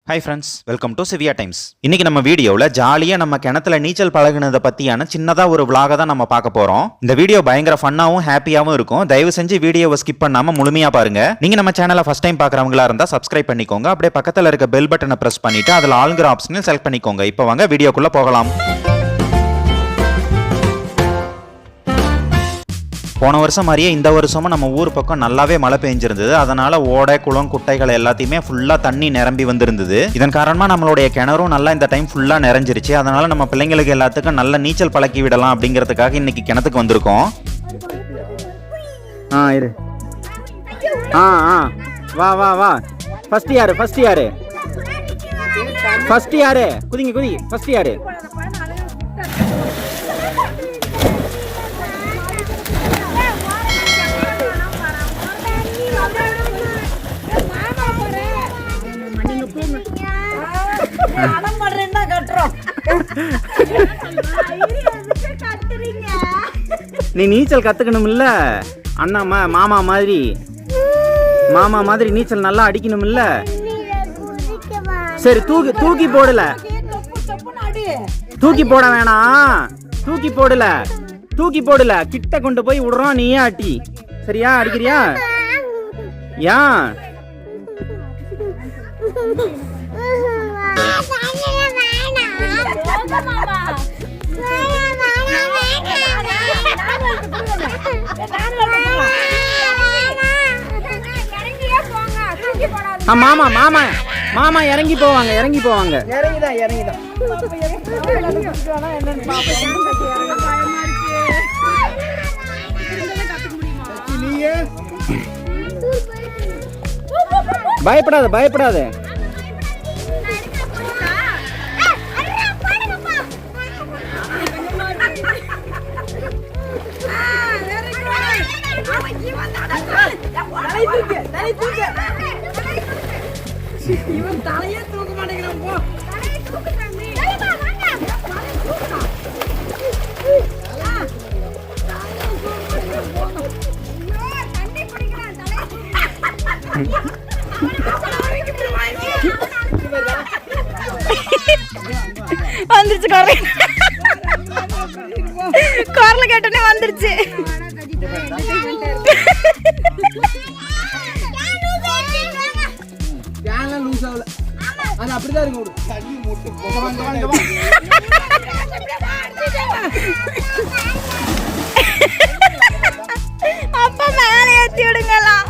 Hi friends, welcome to சிவியா times. இன்னைக்கு நம்ம வீடியோவில் ஜாலியாக நம்ம கிணத்துல நீச்சல் பழகுனதை பற்றியான சின்னதாக ஒரு விளாக தான் நம்ம பார்க்க போகிறோம். இந்த வீடியோ பயங்கர ஃபன்னாகவும் ஹாப்பியாகவும் இருக்கும். தயவு செஞ்சு வீடியோவை ஸ்கிப் பண்ணாமல் முழுமையாக பாருங்க. நீங்கள் நம்ம சேனலை ஃபர்ஸ்ட் டைம் பார்க்குறவங்களா இருந்தால் சப்ஸ்கிரைப் பண்ணிக்கோங்க. அப்படியே பக்கத்தில் இருக்க பெல் பட்டனை ப்ரெஸ் பண்ணிட்டு அதில் ஆளுங்கிற ஆப்ஷனில் செலக்ட் பண்ணிக்கோங்க. இப்போ வாங்க வீடியோக்குள்ளே போகலாம். போன வருஷம் மாதிரியே இந்த வருஷமும் நம்ம ஊர் பக்கம் நல்லாவே மழை பெஞ்சிருந்தது. அதனால ஓடை குளம் குட்டைகள் எல்லாத்தையுமே ஃபுல்லா தண்ணி நிரம்பி வந்திருந்தது. இதன் காரணமா நம்மளுடைய கிணறும் நல்லா இந்த டைம் ஃபுல்லா நிறைஞ்சிருச்சு. அதனால நம்ம பிள்ளைங்களுக்கு எல்லாத்துக்கும் நல்ல நீச்சல் பழக்கி விடலாம் அப்படிங்கிறதுக்காக இன்னைக்கு கிணத்துக்கு வந்திருக்கோம். இரு. வா வா வா. ஃபர்ஸ்ட் யாரு குதிங்க ஃபர்ஸ்ட் யாரு? நீ நீச்சல் கத்துக்கணும்ல அண்ணா, மாமா மாதிரி நீச்சல் நல்லா அடிக்கணும்ல. சரி, தூக்கி போடல, தூக்கி போட வேணாம், தூக்கி போடல, கிட்ட கொண்டு போய் விடுறோம், நீயே அட்டி. சரியா? அடிக்கிறியா? ஏன் மாமா இறங்கி போவாங்க. இறங்கிதான். பயப்படாத. இவன் தலையே தூக்க மாட்டேங்கிறான். போ வந்துருச்சு. குரல கேட்டனே வந்துருச்சு. அப்பா மேல ஏத்தி விடுங்கலாம்.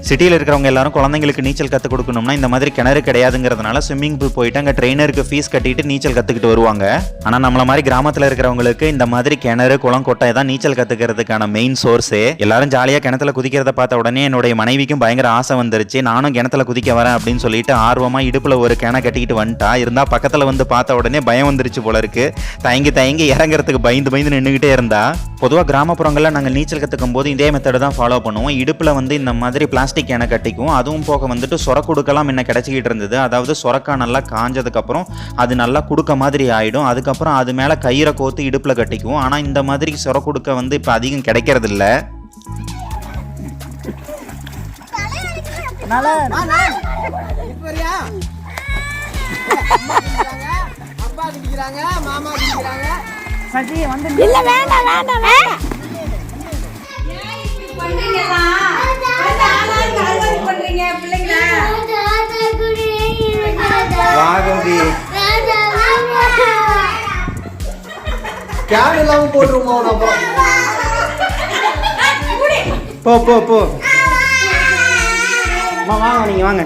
சிட்டியில் இருக்கிறவங்க எல்லாரும் குழந்தைங்களுக்கு நீச்சல் கற்றுக் கொடுக்கணும்னா இந்த மாதிரி கிணறு கிடையாதுங்கிறதுனால ஸ்விம்மிங் பூல் போயிட்டு அங்கே ட்ரெயினருக்கு ஃபீஸ் கட்டிட்டு நீச்சல் கற்றுக்கிட்டு வருவாங்க. ஆனால் நம்மள மாதிரி கிராமத்தில் இருக்கிறவங்களுக்கு இந்த மாதிரி கிணறு குளம் கொட்டை தான் நீச்சல் கற்றுக்கிறதுக்கான மெயின் சோர்ஸே. எல்லாரும் ஜாலியாக கிணத்துல குதிக்கிறத பார்த்த உடனே என்னுடைய மனைவிக்கும் பயங்கர ஆசை வந்துருச்சு. நானும் கிணத்துல குதிக்க வரேன் அப்படின்னு சொல்லிட்டு ஆர்வமாக இடுப்பில் ஒரு கிணை கட்டிக்கிட்டு வந்துட்டா. இருந்தால் பக்கத்தில் வந்து பார்த்த உடனே பயம் வந்துருச்சு போல இருக்கு. தயங்கி இறங்குறதுக்கு பயந்து நின்றுக்கிட்டே இருந்தா. பொதுவாக கிராமப்புறங்களில் நாங்கள் நீச்சல் கற்றுக்கும் போது இதே மெத்தடு தான் ஃபாலோ பண்ணுவோம். இடுப்பில் வந்து இந்த மாதிரி பிளாஸ்டிக் எண்ணெய் கட்டிக்கும். அதுவும் போக வந்துட்டு சொரக்குடுக்கெல்லாம் என்ன கிடைச்சிக்கிட்டு இருந்தது. அதாவது சொரக்கா நல்லா காஞ்சதுக்கப்புறம் அது நல்லா குடுக்க மாதிரி ஆகிடும். அதுக்கப்புறம் அது மேலே கயிறை கோத்து இடுப்பில் கட்டிக்கும். ஆனால் இந்த மாதிரி சொரக்குடுக்க வந்து இப்போ அதிகம் கிடைக்கிறது இல்லை. போ வாங்க, நீங்க வாங்க.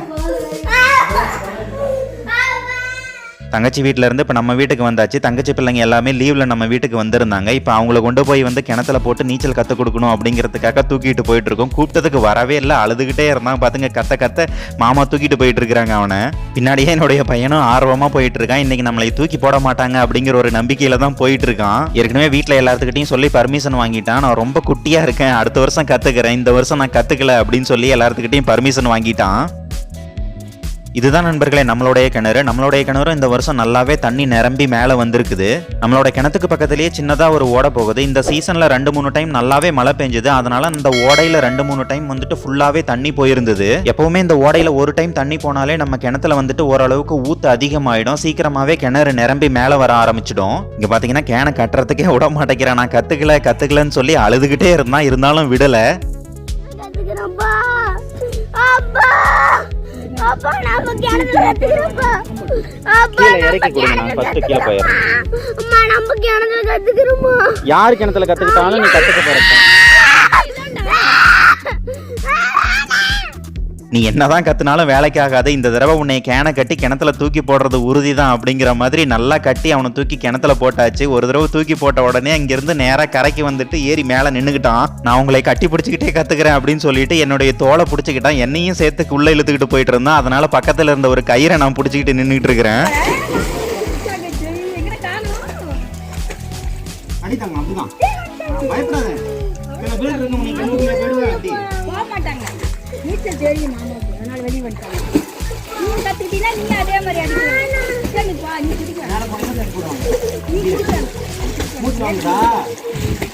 தங்கச்சி வீட்டில் இருந்து இப்போ நம்ம வீட்டுக்கு வந்தாச்சு. தங்கச்சி பிள்ளைங்க எல்லாமே லீவில் நம்ம வீட்டுக்கு வந்திருந்தாங்க. இப்போ அவங்கள கொண்டு போய் வந்து கிணத்துல போட்டு நீச்சல் கற்றுக் கொடுக்கணும் அப்படிங்கிறதுக்காக தூக்கிட்டு போயிட்டு இருக்கோம். கூப்பிட்டதுக்கு வரவே இல்லை, அழுதுகிட்டே இருந்தான். பார்த்துங்க, கத்த மாமா தூக்கிட்டு போயிட்டு இருக்கிறாங்க அவனை. பின்னாடியே என்னுடைய பையனும் ஆர்வமாக போயிட்டு இருக்கான். இன்னைக்கு நம்மளை தூக்கி போட மாட்டாங்க அப்படிங்கிற ஒரு நம்பிக்கையில தான் போயிட்டு இருக்கான். ஏற்கனவே வீட்டில் எல்லாத்துக்கிட்டையும் சொல்லி பர்மிஷன் வாங்கிட்டான். நான் ரொம்ப குட்டியா இருக்கேன், அடுத்த வருஷம் கத்துக்கிறேன், இந்த வருஷம் நான் கத்துக்கல அப்படின்னு சொல்லி எல்லாத்துக்கிட்டையும் பர்மிஷன் வாங்கிட்டான். இதுதான் நண்பர்களே நம்மளுடைய கிணறு. நம்மளுடைய கிணறு இந்த வருஷம் நல்லாவே தண்ணி நிரம்பி மேலே வந்திருக்குது. நம்மளோட கிணத்துக்கு பக்கத்திலேயே சின்னதாக ஒரு ஓடை போகுது. இந்த சீசனில் 2-3 டைம் நல்லாவே மழை பெஞ்சுது. அதனால இந்த ஓடையில் 2-3 டைம் வந்துட்டு ஃபுல்லாகவே தண்ணி போயிருந்தது. எப்பவுமே இந்த ஓடையில் ஒரு டைம் தண்ணி போனாலே நம்ம கிணத்துல வந்துட்டு ஓரளவுக்கு ஊத்து அதிகமாயிடும். சீக்கிரமாகவே கிணறு நிரம்பி மேலே வர ஆரம்பிச்சிடும். இங்கே பார்த்தீங்கன்னா கேனை கட்டுறதுக்கே விட மாட்டேங்கிறேன். நான் கற்றுக்கலன்னு சொல்லி அழுதுகிட்டே இருந்தாலும் விடலை. அப்பா நாம கிணத்துல கத்துக்கிறோம்ப்பா. அப்பா கீழே இறக்கி கொடுங்க, நான் ஃபர்ஸ்ட் கீழே போயிடுறேன். அம்மா நம்ம கிணத்துல கத்துக்கிறோமா? யார் கிணத்துல கத்துக்கிட்டாலும் நீ கத்துக்க போறப்ப நீ என்னதான் கத்துனாலும் வேலைக்கு ஆகாது. இந்த தடவை உன்னை கேனை கட்டி கிணத்துல தூக்கி போடுறது உறுதி தான் அப்படிங்கிற மாதிரி நல்லா கட்டி அவனை தூக்கி கிணத்துல போட்டாச்சு. ஒரு தடவை தூக்கி போட்ட உடனே அங்கிருந்து நேராக கரைக்கு வந்துட்டு ஏறி மேலே நின்றுக்கிட்டான். நான் உங்களை கட்டி பிடிச்சிக்கிட்டே கத்துக்கிறேன் அப்படின்னு சொல்லிட்டு என்னுடைய தோலை பிடிச்சிக்கிட்டான். என்னையும் சேர்த்து உள்ள இழுத்துக்கிட்டு போயிட்டு இருந்தான். அதனால பக்கத்துல இருந்த ஒரு கயிறை நான் பிடிச்சிக்கிட்டு நின்றுட்டு இருக்கிறேன். அடித்தாங்க அப்படிதான். பயப்படாத. சில பேர் இருக்கு நீ கண்ணுக்குள்ள போடுவே அப்படி. போக மாட்டாங்க. நீச்சல் தெரியும் மாமாவுக்கு. அதனால வெளிய வந்துட்டாங்க. நீங்க கத்துக்கிட்டீங்கன்னா நீங்க அதே மாதிரி அடிக்கணும். சரி பா நீ குடிங்க. மேல பக்கத்துல எடுத்து போடுவாங்க. நீ குடிங்க. மூச்சு வாங்குதா?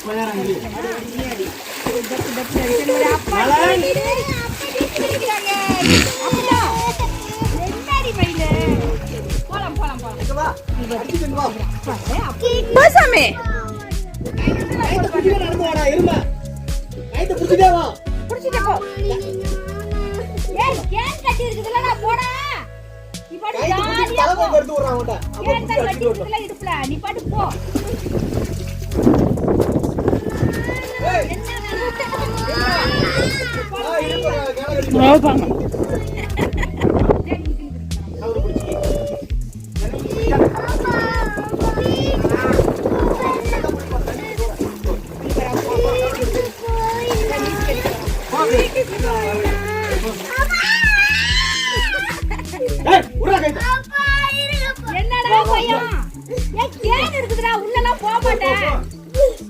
கொஞ்சம் அடி. அப்பா குடிக்கிறாங்க. அப்பா என்னடி மயிலே? போலாம். இங்க வா. அடிச்சிட்டு வா. போசாமே கைட்ட புடிங்க நடந்து வாடா இருமா. கைட்ட புடிச்சிட்டே வா. புடிச்சிட்டு போ. ஏய் கேன் கட்டி இருக்குதுல நான் போடா. நீ பாட்டு ஜாலியா தலைமை எடுத்து விடுறான் அவன்ட்ட. கேன் கட்டி இருக்குதுல இடுப்புல நீ பாட்டு போ. ஏய் ரோபாங்க அவரு புடிச்சி. ஏய் உடா கைட்ட. என்னடா பையன்? ஏய் கேன் இருக்குதுடா உள்ளலாம் போக மாட்டேன்.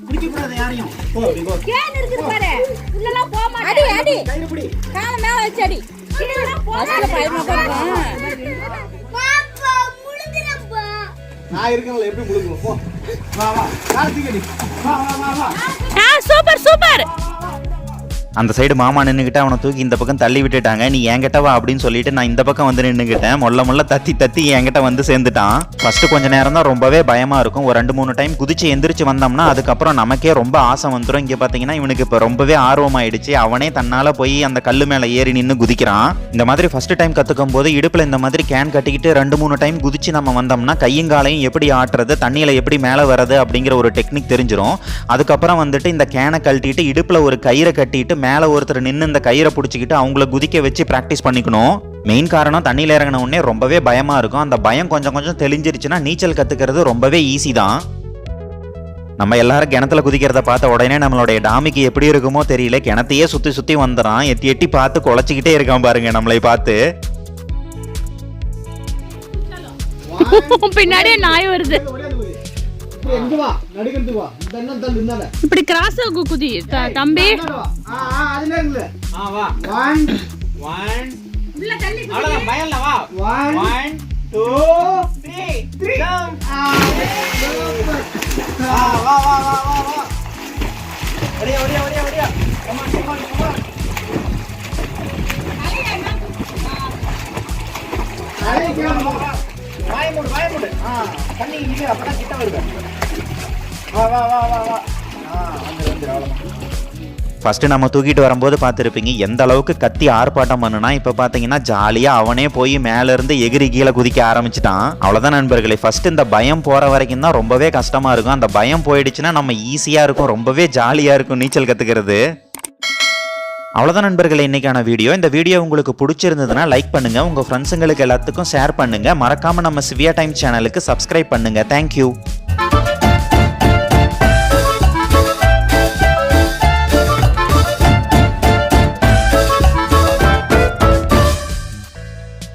புடிக்க கூடாது யாரையும். போ அப்படி போ. கேன் இருக்குது பாரு. உள்ளலாம் போக மாட்டேன். அடி கையில புடி. கால மேல வச்சு அடி. உள்ளலாம் போக பஸ்ல பயமா போறான். பாப்பா முழுங்குறப்பா. நான் இருக்கேன்ல எப்படி முழுங்குவோம். போ. வா வா. கார்த்திக் அடி. வா வா வா வா. சூப்பர் அந்த சைடு மாமா நின்றுக்கிட்டு அவனை தூக்கி இந்த பக்கம் தள்ளி விட்டுட்டாங்க. நீ என்கிட்ட வா அப்படின்னு சொல்லிட்டு நான் இந்த பக்கம் வந்து நின்றுக்கிட்டேன். மொல்ல தத்தி என்கிட்ட வந்து சேர்ந்துட்டான். ஃபர்ஸ்ட் கொஞ்ச நேரம் தான் ரொம்பவே பயமா இருக்கும். ஒரு 2-3 டைம் குதிச்சு எந்திரிச்சு வந்தோம்னா அதுக்கப்புறம் நமக்கே ரொம்ப ஆசை வந்துடும். இங்கே பார்த்தீங்கன்னா இவனுக்கு இப்போ ரொம்பவே ஆர்வமாயிடுச்சு. அவனே தன்னால போய் அந்த கல்லு மேலே ஏறி நின்று குதிக்கிறான். இந்த மாதிரி ஃபர்ஸ்ட் டைம் கத்துக்கும் போது இடுப்புல இந்த மாதிரி கேன் கட்டிக்கிட்டு 2-3 டைம் குதிச்சு நம்ம வந்தோம்னா கையங்காலையும் எப்படி ஆட்டுறது, தண்ணியில எப்படி மேலே வர்றது அப்படிங்கிற ஒரு டெக்னிக் தெரிஞ்சிடும். அதுக்கப்புறம் வந்துட்டு இந்த கேனை கழட்டிட்டு இடுப்புல ஒரு கயிறை கட்டிட்டு மேலே ஒருத்தர் நின்று இந்த கயிறை பிடிச்சிக்கிட்டு அவங்கள குதிக்க வச்சு ப்ராக்டிஸ் பண்ணிக்கணும். மெயின் காரணம் தண்ணியில் இறங்கின உடனே ரொம்பவே பயமா இருக்கும். அந்த பயம் கொஞ்சம் தெளிஞ்சிருச்சுன்னா நீச்சல் கத்துக்கிறது ரொம்பவே ஈஸி தான். நம்ம எல்லாரும் கிணத்துல குதிக்கிறத பார்த்த உடனே நம்மளுடைய டாமிக்கு எப்படி இருக்குமோ தெரியல. கிணத்தையே சுத்தி வந்துறான். எட்டி பார்த்து குலைச்சிக்கிட்டே இருக்கான் பாருங்க நம்மளை பார்த்து. பின்னாடியே நாய் வருது. இங்க வா. நடுக்கிறதுக்கு வா. இந்த என்ன தள்ளு இந்தால. இப்படி கிராஸ் குதி தம்பி. அதுல இல்ல. வா. 1 உள்ள தள்ளி அவ்வளவுதான் பயம் இல்ல. வா. 1 2 3 ஜம்ப். வா. ஓடியா. Come on. வாய மூடு. தண்ணி இங்க அப்பதான் கிட்ட வருது. வா. வந்து அவ்வளவுதான். ஃபர்ஸ்ட் நம்ம தூக்கிட்டு வரும்போது பார்த்துருப்பீங்க எந்த அளவுக்கு கத்தி ஆர்ப்பாட்டம் பண்ணுனா. இப்போ பார்த்தீங்கன்னா ஜாலியாக அவனே போய் மேலேருந்து எகிரி கீழே குதிக்க ஆரம்பிச்சிட்டான். அவ்வளோதான் நண்பர்களே. ஃபர்ஸ்ட் இந்த பயம் போகிற வரைக்கும் தான் ரொம்பவே கஷ்டமாக இருக்கும். அந்த பயம் போயிடுச்சுன்னா நம்ம ஈஸியாக இருக்கும், ரொம்பவே ஜாலியாக இருக்கும் நீச்சல் கற்றுக்கிறது. அவ்வளோதான் நண்பர்களே இன்னைக்கான வீடியோ. இந்த வீடியோ உங்களுக்கு பிடிச்சிருந்ததுன்னா லைக் பண்ணுங்கள், உங்கள் ஃப்ரெண்ட்ஸுங்களுக்கு எல்லாத்துக்கும் ஷேர் பண்ணுங்கள். மறக்காமல் நம்ம சிவியா டைம் சேனலுக்கு சப்ஸ்கிரைப் பண்ணுங்கள். தேங்க்யூ.